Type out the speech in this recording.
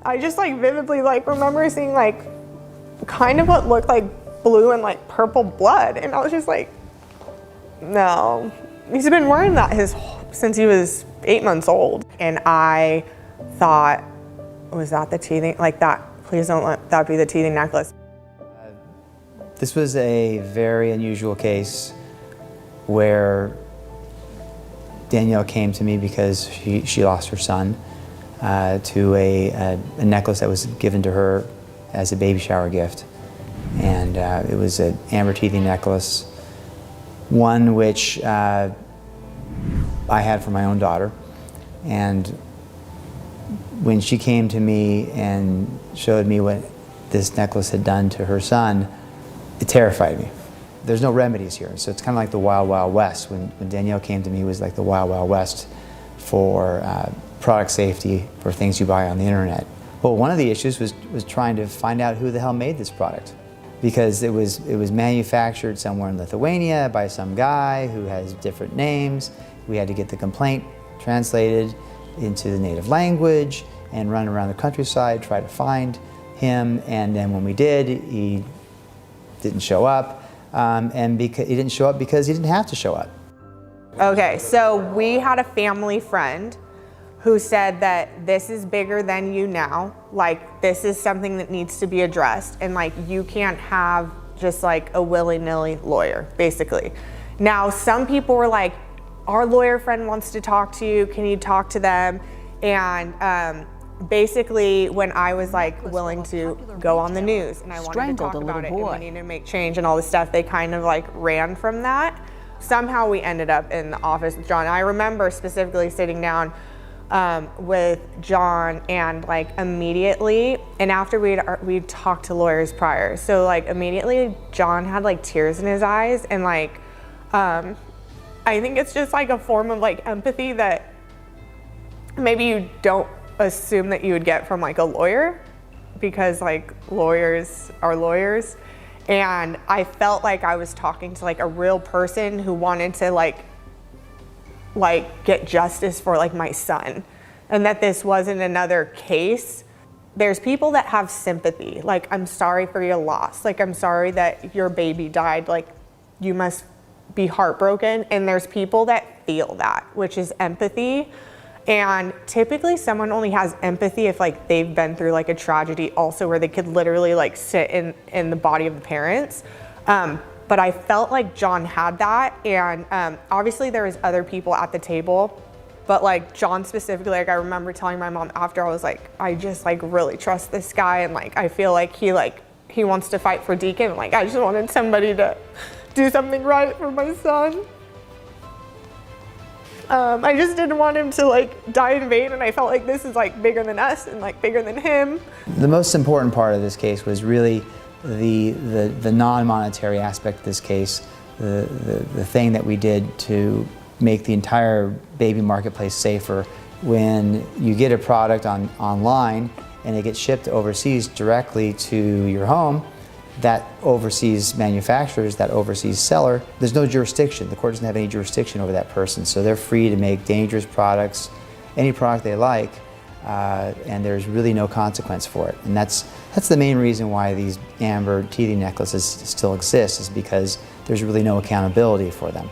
I just like vividly like remember seeing like kind of what looked like blue and like purple blood, and I was just like, no. He's been wearing that since he was 8 months old, and I thought, was that the teething, like that, please don't let that be the teething necklace. This was a very unusual case where Danielle came to me because she lost her son to a necklace that was given to her as a baby shower gift. And it was an amber teething necklace, one which I had for my own daughter. And when she came to me and showed me what this necklace had done to her son, it terrified me. There's no remedies here, so it's kind of like the Wild Wild West. When Danielle came to me, it was like the Wild Wild West for product safety for things you buy on the internet. Well, one of the issues was trying to find out who the hell made this product, because it was manufactured somewhere in Lithuania by some guy who has different names. We had to get the complaint translated into the native language and run around the countryside, try to find him, and then when we did, he didn't show up. And he didn't show up because he didn't have to show up. Okay, so we had a family friend who said that this is bigger than you now. Like, this is something that needs to be addressed, and like, you can't have just like a willy-nilly lawyer, basically. Now, some people were like, our lawyer friend wants to talk to you, can you talk to them? And basically, when I was like willing to go on the news and I wanted to talk about it and we needed to make change and all this stuff, they kind of like ran from that. Somehow we ended up in the office with John. I remember specifically sitting down with John, and like immediately, and after we'd talked to lawyers prior, so like immediately John had like tears in his eyes, and like I think it's just like a form of like empathy that maybe you don't assume that you would get from like a lawyer, because like lawyers are lawyers, and I felt like I was talking to like a real person who wanted to like get justice for like my son, and that this wasn't another case. There's people that have sympathy, like, I'm sorry for your loss, like, I'm sorry that your baby died, like, you must be heartbroken. And there's people that feel that, which is empathy. And typically someone only has empathy if like they've been through like a tragedy also, where they could literally like sit in the body of the parents. But I felt like John had that, and obviously there was other people at the table, but like John specifically, like I remember telling my mom after, I was like, I just like really trust this guy, and like I feel like he wants to fight for Deacon, and like I just wanted somebody to do something right for my son. I just didn't want him to like die in vain, and I felt like this is like bigger than us and like bigger than him. The most important part of this case was really the non-monetary aspect of this case, the thing that we did to make the entire baby marketplace safer. When you get a product online and it gets shipped overseas directly to your home, that overseas manufacturers, that overseas seller, there's no jurisdiction. The court doesn't have any jurisdiction over that person, so they're free to make dangerous products, any product they like, and there's really no consequence for it. And that's the main reason why these amber teething necklaces still exist, is because there's really no accountability for them.